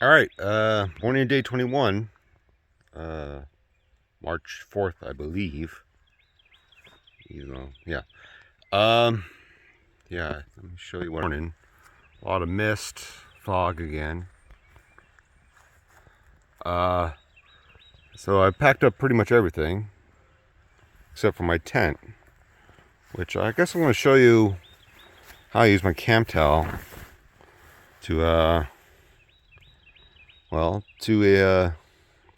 All right, morning day 21, March 4th, I believe. You know, yeah. Yeah, let me show you what morning. A lot of mist, fog again. So I packed up pretty much everything except for my tent, which I guess I'm going to show you how I use my cam towel to to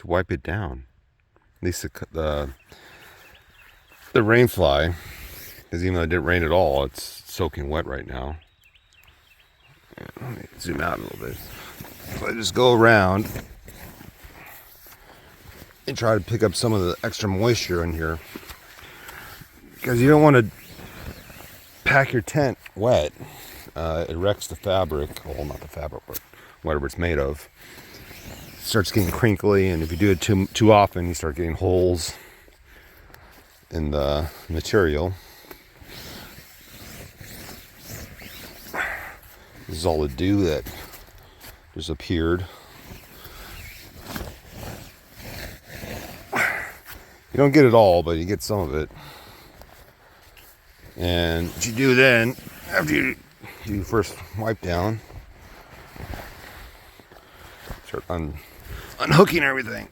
wipe it down. At least the rain fly, because even though it didn't rain at all, it's soaking wet right now. Yeah, let me zoom out a little bit. So I just go around and try to pick up some of the extra moisture in here, because you don't want to pack your tent wet. It wrecks the fabric. Well, not the fabric, but whatever it's made of. It starts getting crinkly, and if you do it too often, you start getting holes in the material. This is all the dew that just appeared. You don't get it all, but you get some of it. And what you do then, after you first wipe down, start unhooking everything.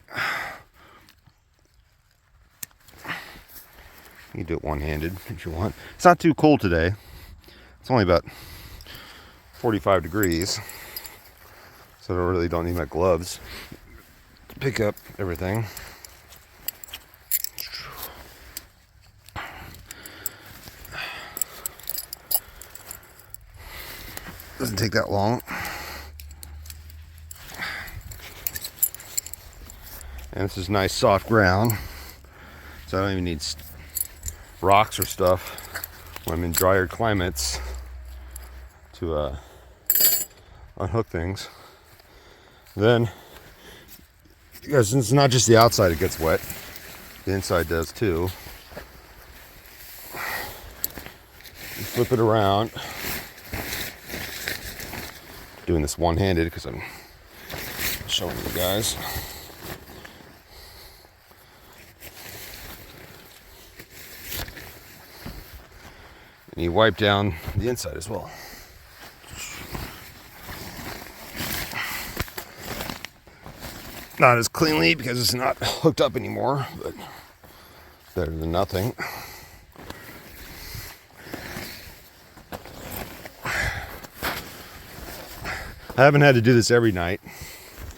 You can do it one-handed if you want. It's not too cold today. It's only about 45 degrees, so I really don't need my gloves to pick up everything. Doesn't take that long. And this is nice soft ground, so I don't even need rocks or stuff when I'm in drier climates to unhook things. Then, because it's not just the outside that gets wet, the inside does too. You flip it around. Doing this one-handed because I'm showing you guys. And you wipe down the inside as well. Not as cleanly because it's not hooked up anymore, but better than nothing. I haven't had to do this every night,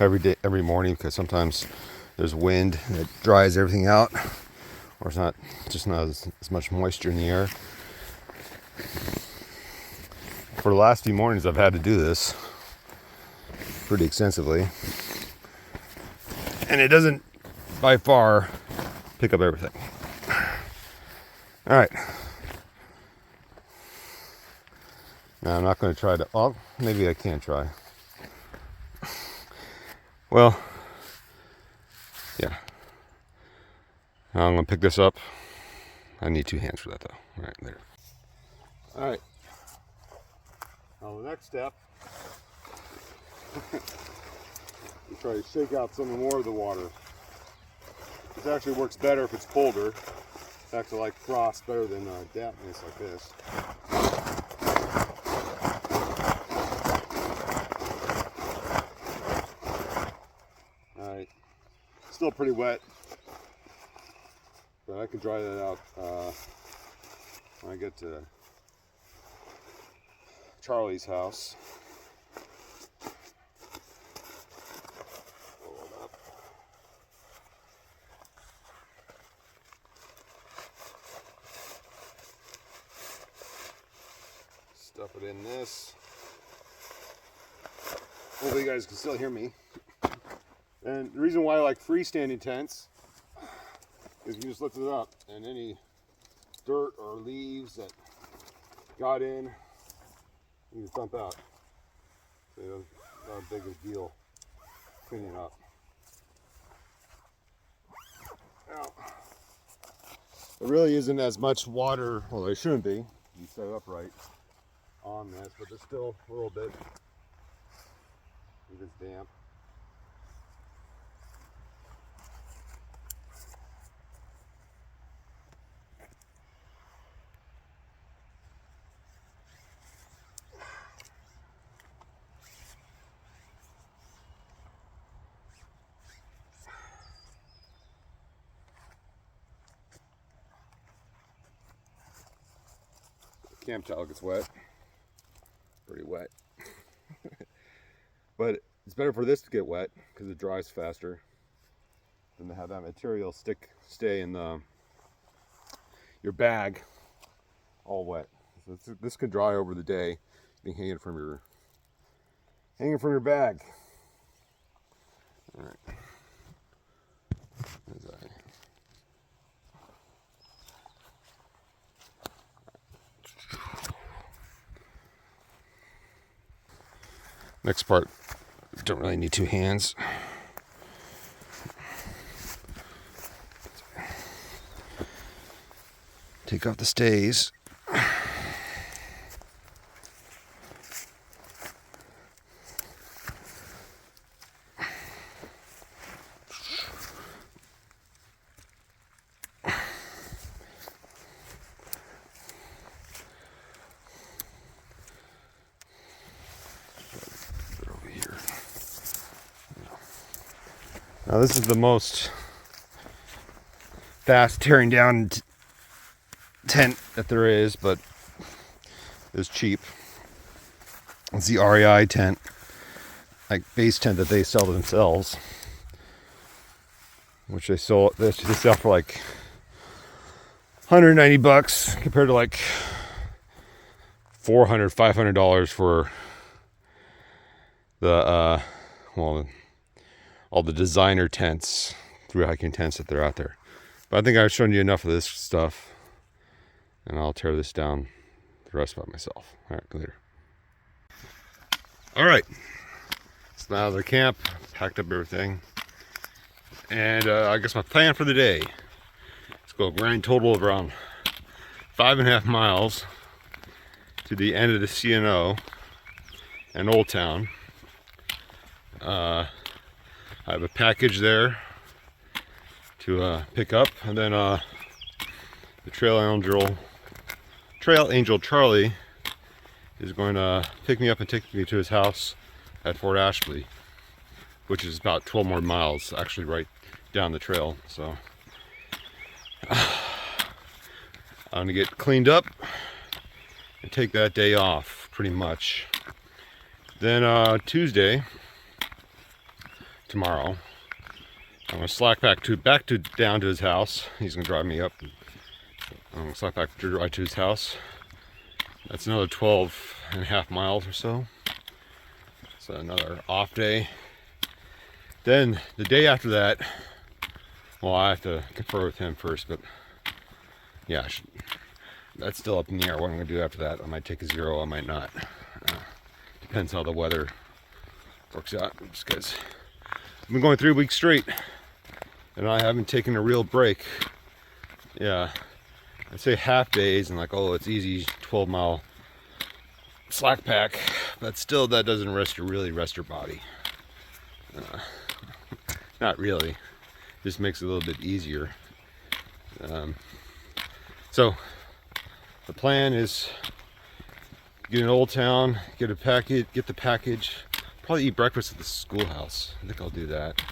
every day, every morning, because sometimes there's wind that dries everything out, or it's not as much moisture in the air. For the last few mornings, I've had to do this pretty extensively, and it doesn't by far pick up everything. All right. Now I'm not going to try to. Well, maybe I can try. Well, yeah. Now I'm going to pick this up. I need two hands for that, though. Right there. All right. Now the next step, you try to shake out some more of the water. This actually works better if it's colder. It's actually like frost better than dampness like this. Alright, still pretty wet, but I can dry that out when I get to Charlie's house. Roll it up. Stuff it in this. Hopefully you guys can still hear me. And the reason why I like freestanding tents is you just lift it up, and any dirt or leaves that got in, you can dump out. So it's not a big a deal cleaning up. Now, there really isn't as much water, well there shouldn't be, you set it up right on this, but there's still a little bit. It is damp. camp towel gets wet. Pretty wet. But it's better for this to get wet because it dries faster than to have that material stay in your bag all wet. So this could dry over the day, being hanging from your bag. All right. Next part, don't really need two hands. Take off the stays. Now this is the most fast tearing down tent that there is, but it's cheap. It's the REI tent, like base tent that they sell themselves, which they sell for like $190 compared to like $400-$500 for the all the designer tents, thru-hiking tents that they're out there. But I think I've shown you enough of this stuff, and I'll tear this down the rest by myself. All right, later. All right, so now the camp, packed up everything, and I guess my plan for the day is to go a grand total of around 5.5 miles to the end of the CNO and Oldtown. I have a package there to pick up, and then the Trail Angel Charlie is going to pick me up and take me to his house at Fort Ashley, which is about 12 more miles, actually right down the trail. So I'm gonna get cleaned up and take that day off pretty much. Then Tuesday, tomorrow, I'm gonna slack back down to his house. He's gonna drive me up. I'm gonna slack back right to his house. That's another 12.5 miles or so. So another off day. Then the day after that, well, I have to confer with him first, but yeah, that's still up in the air what I'm gonna do after that. I might take a 0, I might not. Depends how the weather works out. Just because I've been going 3 weeks straight and I haven't taken a real break. Yeah, I'd say half days and like, oh, it's easy 12-mile slack pack, but still that doesn't really rest your body. Not really, just makes it a little bit easier. So the plan is get in Oldtown, get the package, probably eat breakfast at the schoolhouse. I think I'll do that.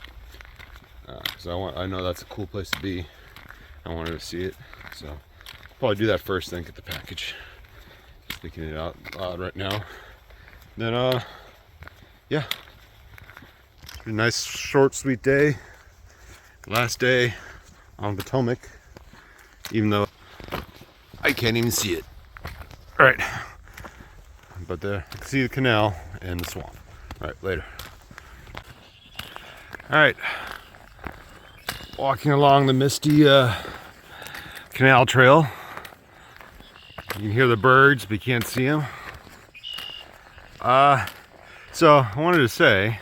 So I know that's a cool place to be. I wanted to see it, so probably do that first, then get the package. Just thinking it out loud right now. Then yeah, a nice short sweet day. Last day on Potomac, even though I can't even see it. All right, but I can see the canal and the swamp. All right, later. All right, walking along the misty canal trail. You can hear the birds, but you can't see them. So I wanted to say,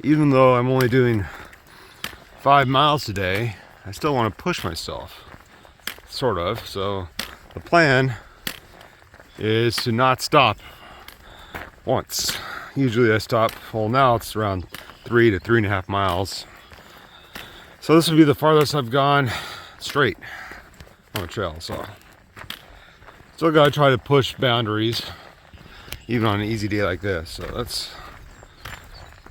even though I'm only doing 5 miles today, I still want to push myself, sort of. So the plan is to not stop once. Usually I stop, well, now it's around 3 to 3.5 miles. So this will be the farthest I've gone straight on the trail. So still gotta try to push boundaries, even on an easy day like this. So that's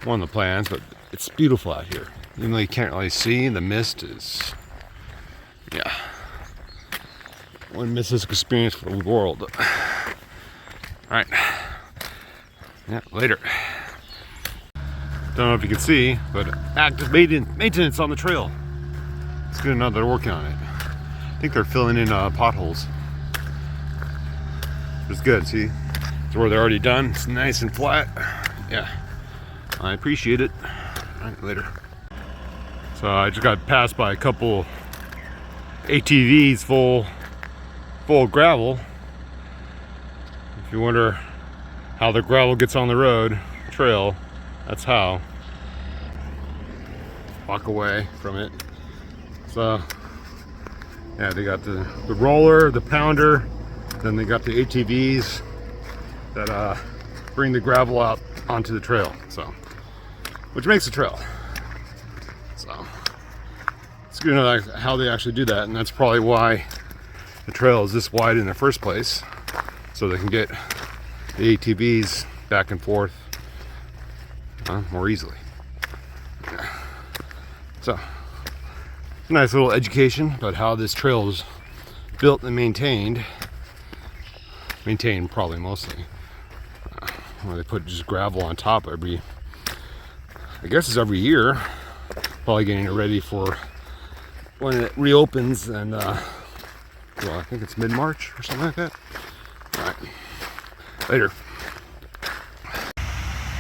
one of the plans, but it's beautiful out here. Even though you can't really see, the mist is, yeah. Wouldn't miss this experience for the world. Alright. Yeah, later. Don't know if you can see, but active maintenance on the trail. It's good to know they're working on it. I think they're filling in potholes. It's good, see? It's where they're already done. It's nice and flat. Yeah, I appreciate it. Alright, later. So I just got passed by a couple ATVs full of gravel. If you wonder how the gravel gets on the road trail, that's how. Walk away from it. So yeah, they got the roller, the pounder, then they got the ATVs that bring the gravel out onto the trail. So, which makes a trail. So it's good to know how they actually do that, and that's probably why the trail is this wide in the first place, so they can get the ATVs back and forth more easily. Yeah. So, nice little education about how this trail is built and maintained. Maintained probably mostly. Where they put just gravel on top I guess it's every year. Probably getting it ready for when it reopens, and well, I think it's mid-March or something like that. Alright, later.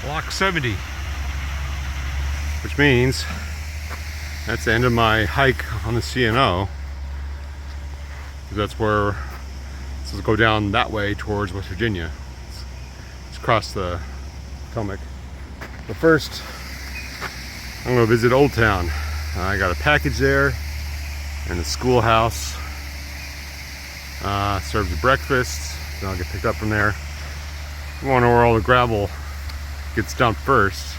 Block 70, which means that's the end of my hike on the CNO. That's where, this will go down that way towards West Virginia. It's across the Potomac. But first, I'm going to visit Oldtown. I got a package there, and the schoolhouse serves breakfast. Then I'll get picked up from there. I want to know where all the gravel gets dumped first.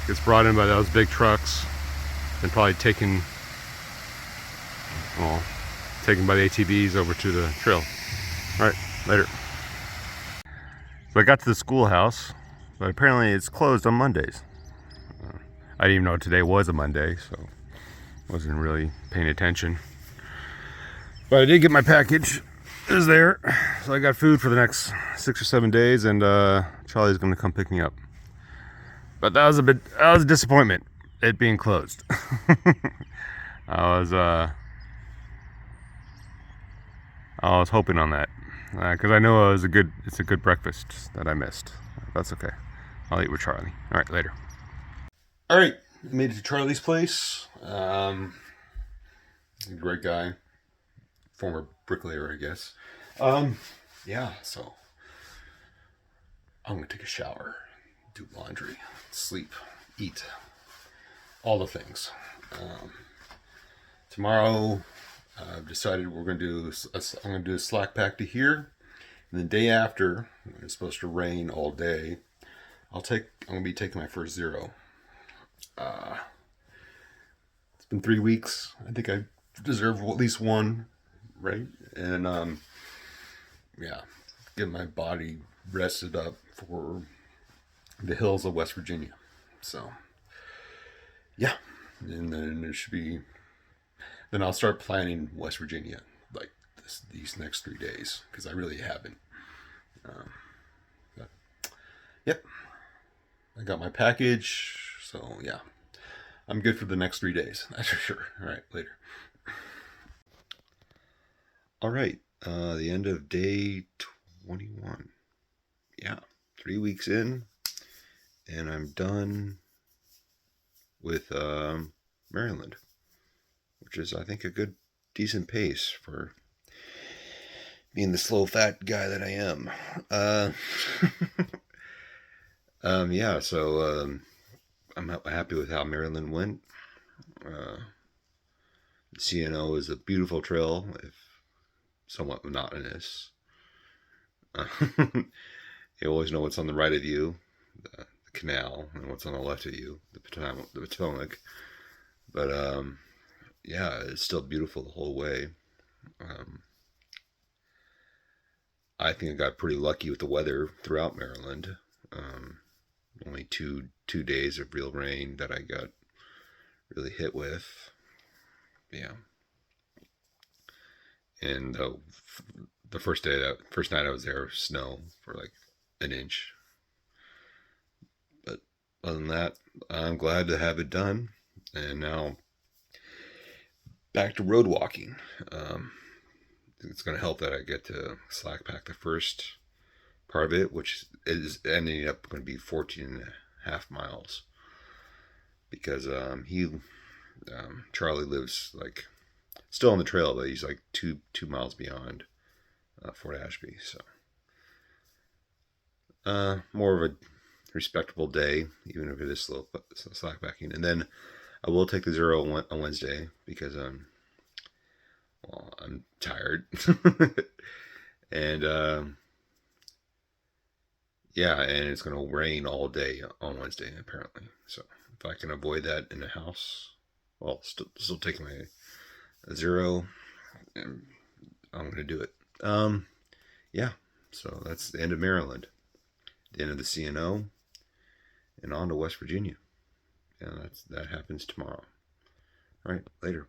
Gets brought in by those big trucks, and probably taken by the ATVs over to the trail. Alright, later. So I got to the schoolhouse, but apparently it's closed on Mondays. I didn't even know today was a Monday, so wasn't really paying attention. But I did get my package. It was there. So I got food for the next 6 or 7 days, and Charlie's gonna come pick me up. But that was a disappointment, it being closed. I was hoping on that, because I know it's a good breakfast that I missed. That's okay. I'll eat with Charlie. All right, later. All right, made it to Charlie's place. He's a great guy, former bricklayer, I guess. Yeah, so I'm gonna take a shower, do laundry, sleep, eat, all the things. Tomorrow, I've decided I'm gonna do a slack pack to here, and the day after, it's supposed to rain all day. I'm gonna be taking my first zero. It's been 3 weeks. I think I deserve at least one, right? And yeah, get my body rested up for the hills of West Virginia. So yeah, and then I'll start planning West Virginia like these next 3 days, because I really haven't. Yep, I got my package, so yeah, I'm good for the next 3 days, that's for sure. All right, later. All right, the end of day 21. Yeah, 3 weeks in, and I'm done with Maryland, which is, I think, a good, decent pace for being the slow, fat guy that I am. Yeah, so I'm happy with how Maryland went. CNO is a beautiful trail, if somewhat monotonous. You always know what's on the right of you, the canal, and what's on the left of you, the Potomac. But yeah, it's still beautiful the whole way. I think I got pretty lucky with the weather throughout Maryland. Only two days of real rain that I got really hit with. Yeah. And the first night I was there, snow for like an inch. But other than that, I'm glad to have it done. And now back to road walking. Um, it's going to help that I get to slack pack the first part of it, which is ending up going to be 14 and a half miles. Because Charlie lives like still on the trail, but he's like two miles beyond Fort Ashby. So more of a respectable day, even if it is slow slackbacking. And then I will take the zero on Wednesday because I'm tired, and yeah, and it's going to rain all day on Wednesday apparently. So if I can avoid that in the house, well, still taking my zero, and I'm going to do it. Yeah, so that's the end of Maryland, the end of the CNO, and on to West Virginia. Yeah, that happens tomorrow. All right, later.